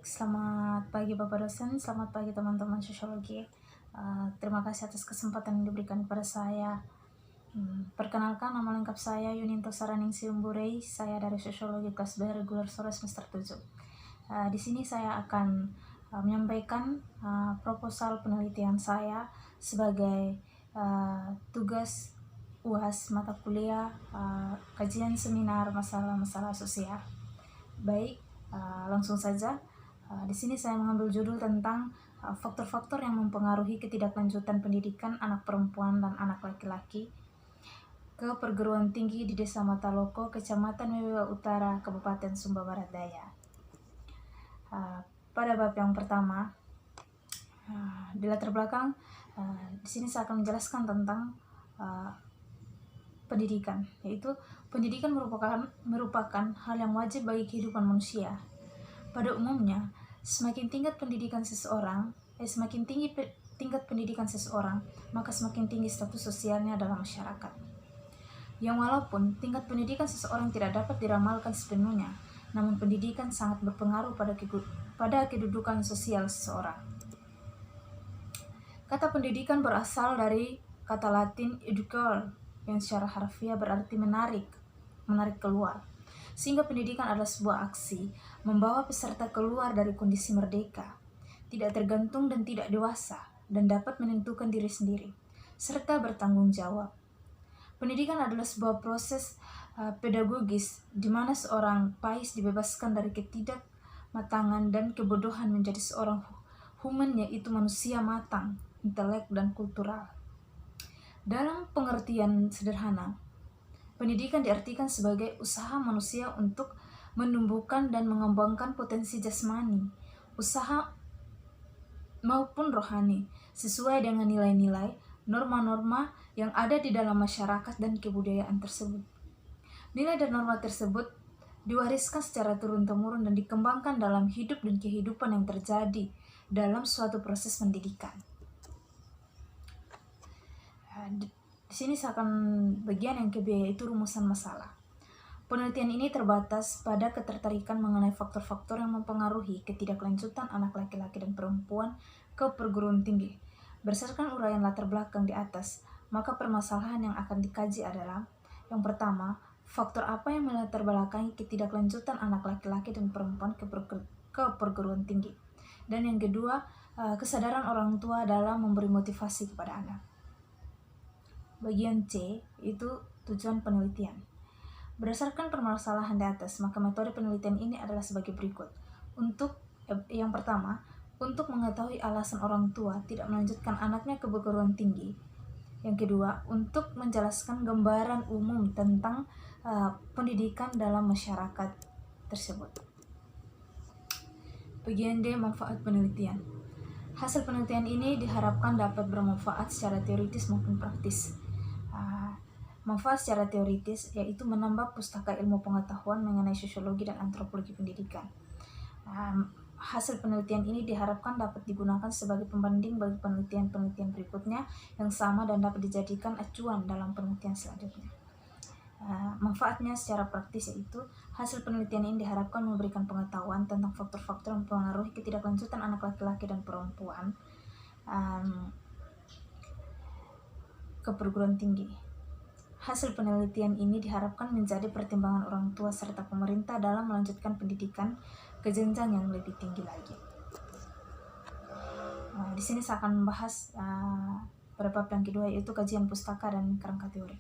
Selamat pagi Bapak dosen, selamat pagi teman-teman sosiologi. Terima kasih atas kesempatan yang diberikan kepada saya. Perkenalkan, nama lengkap saya Yuninto Saraningsih Umburei. Saya dari Sosiologi kelas B reguler sore semester 7. Di sini saya akan menyampaikan proposal penelitian saya sebagai tugas UAS mata kuliah kajian seminar masalah-masalah sosial. Baik, langsung saja. Di sini saya mengambil judul tentang faktor-faktor yang mempengaruhi ketidaklanjutan pendidikan anak perempuan dan anak laki-laki ke perguruan tinggi di Desa Mataloko, Kecamatan Wewewa Utara, Kabupaten Sumba Barat Daya. Pada bab yang pertama, di latar belakang, di sini saya akan menjelaskan tentang pendidikan, yaitu pendidikan merupakan hal yang wajib bagi kehidupan manusia. Pada umumnya, semakin tinggi tingkat pendidikan seseorang, maka semakin tinggi status sosialnya dalam masyarakat. Yang walaupun tingkat pendidikan seseorang tidak dapat diramalkan sepenuhnya, namun pendidikan sangat berpengaruh pada kedudukan sosial seseorang. Kata pendidikan berasal dari kata Latin educare, yang secara harfiah berarti menarik keluar. Sehingga pendidikan adalah sebuah aksi membawa peserta keluar dari kondisi merdeka, tidak tergantung dan tidak dewasa, dan dapat menentukan diri sendiri, serta bertanggung jawab. Pendidikan adalah sebuah proses pedagogis di mana seorang pais dibebaskan dari ketidakmatangan dan kebodohan menjadi seorang human, yaitu manusia matang, intelek, dan kultural. Dalam pengertian sederhana, pendidikan diartikan sebagai usaha manusia untuk menumbuhkan dan mengembangkan potensi jasmani, usaha maupun rohani, sesuai dengan nilai-nilai, norma-norma yang ada di dalam masyarakat dan kebudayaan tersebut. Nilai dan norma tersebut diwariskan secara turun-temurun dan dikembangkan dalam hidup dan kehidupan yang terjadi dalam suatu proses pendidikan. Di sini saya akan bagian yang kedua, yaitu rumusan masalah. Penelitian ini terbatas pada ketertarikan mengenai faktor-faktor yang mempengaruhi ketidaklanjutan anak laki-laki dan perempuan ke perguruan tinggi. Berdasarkan uraian latar belakang di atas, maka permasalahan yang akan dikaji adalah: yang pertama, faktor apa yang melatar belakangi ketidaklanjutan anak laki-laki dan perempuan ke perguruan tinggi. Dan yang kedua, kesadaran orang tua dalam memberi motivasi kepada anak. Bagian C, itu tujuan penelitian. Berdasarkan permasalahan di atas, maka metode penelitian ini adalah sebagai berikut. Yang pertama, untuk mengetahui alasan orang tua tidak melanjutkan anaknya ke perguruan tinggi. Yang kedua, untuk menjelaskan gambaran umum tentang pendidikan dalam masyarakat tersebut. Bagian D, manfaat penelitian. Hasil penelitian ini diharapkan dapat bermanfaat secara teoritis maupun praktis. Manfaat secara teoritis yaitu menambah pustaka ilmu pengetahuan mengenai sosiologi dan antropologi pendidikan. Hasil penelitian ini diharapkan dapat digunakan sebagai pembanding bagi penelitian-penelitian berikutnya yang sama dan dapat dijadikan acuan dalam penelitian selanjutnya. Manfaatnya secara praktis yaitu hasil penelitian ini diharapkan memberikan pengetahuan tentang faktor-faktor yang mempengaruhi ketidaklanjutan anak laki-laki dan perempuan ke perguruan tinggi. Hasil penelitian ini diharapkan menjadi pertimbangan orang tua serta pemerintah dalam melanjutkan pendidikan ke jenjang yang lebih tinggi lagi. Di sini saya akan membahas pada bab yang kedua, yaitu kajian pustaka dan kerangka teori.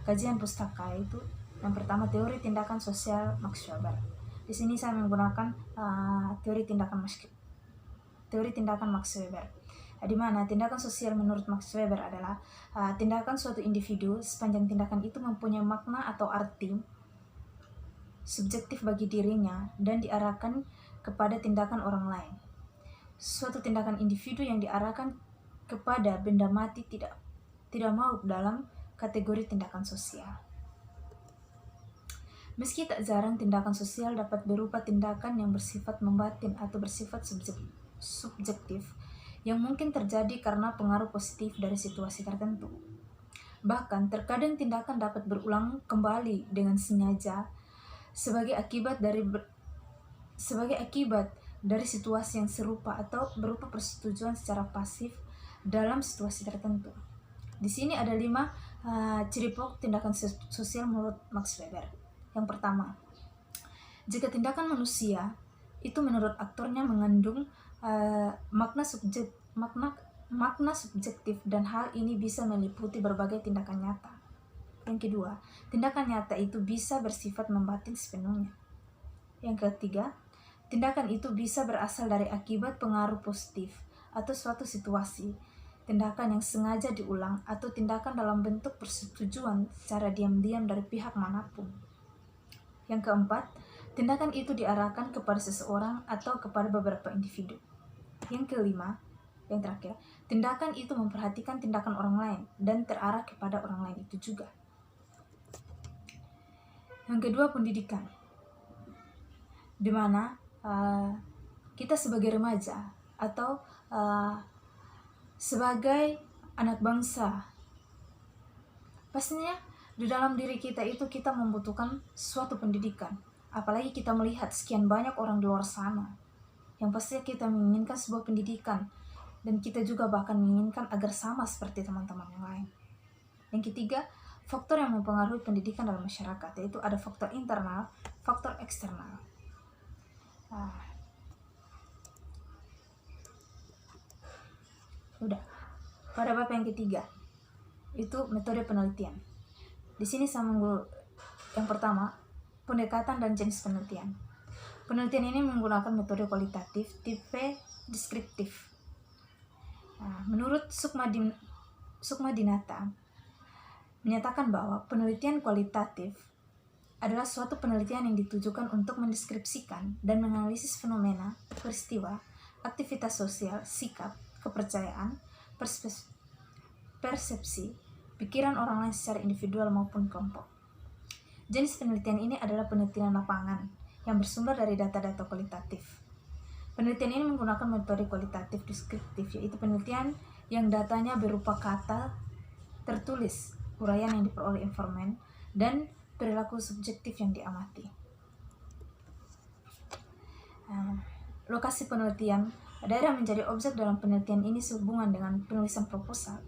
Kajian pustaka itu yang pertama, teori tindakan sosial Max Weber. Di sini saya menggunakan teori tindakan Max Weber. Di mana tindakan sosial menurut Max Weber adalah tindakan suatu individu sepanjang tindakan itu mempunyai makna atau arti subjektif bagi dirinya dan diarahkan kepada tindakan orang lain. Suatu tindakan individu yang diarahkan kepada benda mati tidak mau dalam kategori tindakan sosial. Meski tak jarang tindakan sosial dapat berupa tindakan yang bersifat membatin atau bersifat subjektif, yang mungkin terjadi karena pengaruh positif dari situasi tertentu. Bahkan terkadang tindakan dapat berulang kembali dengan sengaja sebagai akibat dari sebagai akibat dari situasi yang serupa atau berupa persetujuan secara pasif dalam situasi tertentu. Di sini ada 5 ciri pokok tindakan sosial menurut Max Weber. Yang pertama, jika tindakan manusia itu menurut aktornya mengandung makna subjektif dan hal ini bisa meliputi berbagai tindakan nyata. Yang kedua, tindakan nyata itu bisa bersifat membatin sepenuhnya. Yang ketiga, tindakan itu bisa berasal dari akibat pengaruh positif atau suatu situasi, tindakan yang sengaja diulang atau tindakan dalam bentuk persetujuan secara diam-diam dari pihak manapun. Yang keempat, tindakan itu diarahkan kepada seseorang atau kepada beberapa individu. Yang kelima, yang terakhir, tindakan itu memperhatikan tindakan orang lain dan terarah kepada orang lain itu juga. Yang kedua, pendidikan, di mana kita sebagai remaja atau sebagai anak bangsa, pastinya di dalam diri kita itu kita membutuhkan suatu pendidikan. Apalagi kita melihat sekian banyak orang di luar sana, yang pasti kita menginginkan sebuah pendidikan, dan kita juga bahkan menginginkan agar sama seperti teman-teman yang lain. Yang ketiga, faktor yang mempengaruhi pendidikan dalam masyarakat, yaitu ada faktor internal, faktor eksternal. Pada bab yang ketiga, itu metode penelitian. Di sini saya yang pertama, pendekatan dan jenis penelitian. Penelitian ini menggunakan metode kualitatif tipe deskriptif. Menurut Sukma Dinata menyatakan bahwa penelitian kualitatif adalah suatu penelitian yang ditujukan untuk mendeskripsikan dan menganalisis fenomena, peristiwa, aktivitas sosial, sikap, kepercayaan, persepsi, pikiran orang lain secara individual maupun kelompok. Jenis penelitian ini adalah penelitian lapangan yang bersumber dari data-data kualitatif. Penelitian ini menggunakan metode kualitatif deskriptif, yaitu penelitian yang datanya berupa kata tertulis, uraian yang diperoleh informan, dan perilaku subjektif yang diamati. Lokasi penelitian, daerah menjadi objek dalam penelitian ini sehubungan dengan penulisan proposal.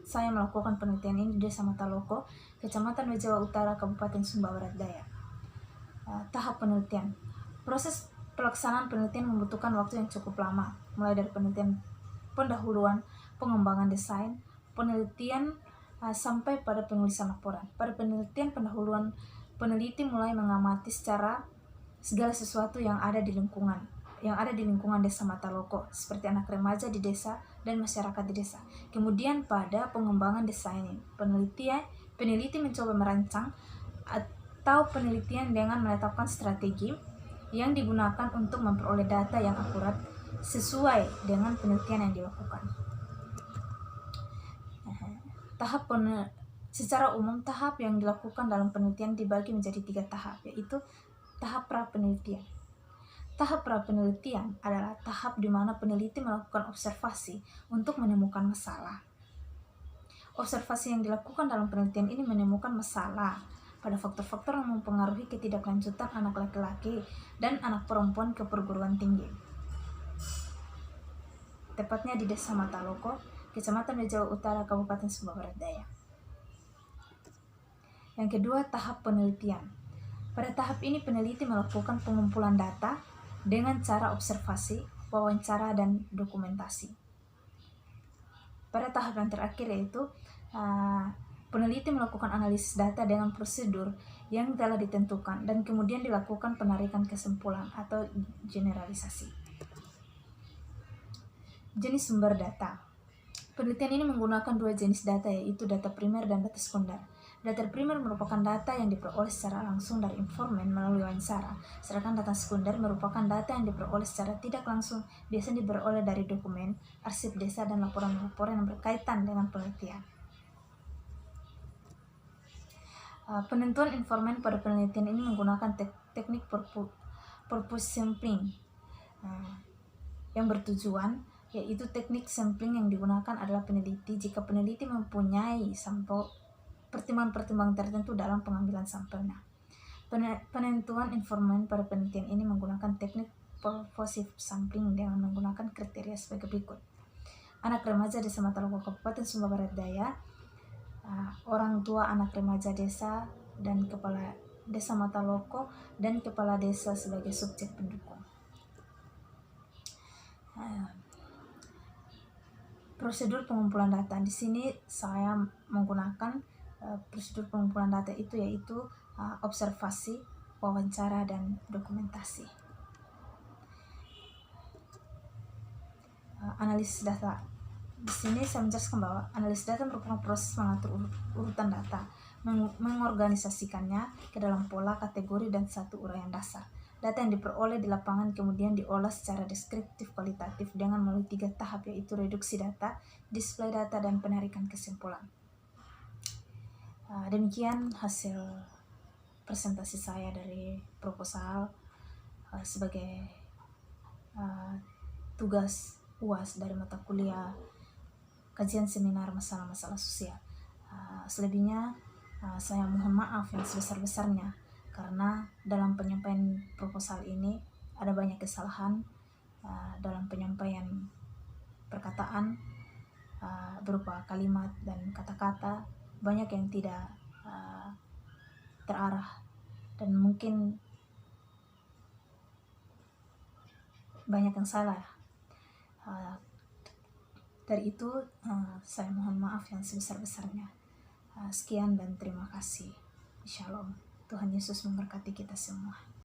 Saya melakukan penelitian ini di Desa Mataloko, Kecamatan Wejawa Utara, Kabupaten Sumba Barat Daya. Tahap penelitian. Proses pelaksanaan penelitian membutuhkan waktu yang cukup lama, mulai dari penelitian pendahuluan, pengembangan desain, penelitian sampai pada penulisan laporan. Pada penelitian pendahuluan, peneliti mulai mengamati secara segala sesuatu yang ada di lingkungan Desa Mataloko, seperti anak remaja di desa dan masyarakat di desa. Kemudian pada pengembangan desain, peneliti mencoba merancang atau penelitian dengan menetapkan strategi yang digunakan untuk memperoleh data yang akurat sesuai dengan penelitian yang dilakukan. Secara umum, tahap yang dilakukan dalam penelitian dibagi menjadi 3 tahap, yaitu tahap pra-penelitian. Tahap pra-penelitian adalah tahap di mana peneliti melakukan observasi untuk menemukan masalah. Observasi yang dilakukan dalam penelitian ini menemukan masalah pada faktor-faktor yang mempengaruhi ketidaklanjutan anak laki-laki dan anak perempuan ke perguruan tinggi. Tepatnya di Desa Mataloko, Kecamatan Wejawa Utara, Kabupaten Sumba Barat Daya. Yang kedua, tahap penelitian. Pada tahap ini peneliti melakukan pengumpulan data dengan cara observasi, wawancara, dan dokumentasi. Pada tahap yang terakhir yaitu peneliti melakukan analisis data dengan prosedur yang telah ditentukan dan kemudian dilakukan penarikan kesimpulan atau generalisasi. Jenis sumber data. Penelitian ini menggunakan 2 jenis data, yaitu data primer dan data sekunder. Data primer merupakan data yang diperoleh secara langsung dari informan melalui wawancara, sedangkan data sekunder merupakan data yang diperoleh secara tidak langsung, biasanya diperoleh dari dokumen, arsip desa, dan laporan-laporan yang berkaitan dengan penelitian. Penentuan informan pada penelitian ini menggunakan teknik purpose sampling yang bertujuan, yaitu teknik sampling yang digunakan adalah peneliti jika peneliti mempunyai sampel pertimbangan-pertimbangan tertentu dalam pengambilan sampelnya. Penentuan informan pada penelitian ini menggunakan teknik purposive sampling dengan menggunakan kriteria sebagai berikut. Anak remaja Desa Mataloko Kabupaten Sumba Barat Daya, orang tua anak remaja desa dan kepala desa Mataloko dan kepala desa sebagai subjek pendukung. Prosedur pengumpulan data di sini saya menggunakan prosedur pengumpulan data itu yaitu observasi, wawancara, dan dokumentasi. Analisis data. Di sini saya menjelaskan bahwa analisis data merupakan proses mengatur urutan data, mengorganisasikannya ke dalam pola, kategori, dan satu uraian dasar. Data yang diperoleh di lapangan kemudian diolah secara deskriptif kualitatif dengan melalui 3 tahap, yaitu reduksi data, display data, dan penarikan kesimpulan. Demikian hasil presentasi saya dari proposal sebagai tugas UAS dari mata kuliah kajian seminar masalah-masalah sosial. Selebihnya saya mohon maaf yang sebesar-besarnya karena dalam penyampaian proposal ini ada banyak kesalahan dalam penyampaian perkataan berupa kalimat dan kata-kata, banyak yang tidak terarah dan mungkin banyak yang salah. Dari itu saya mohon maaf yang sebesar-besarnya. Sekian dan terima kasih. Shalom. Tuhan Yesus memberkati kita semua.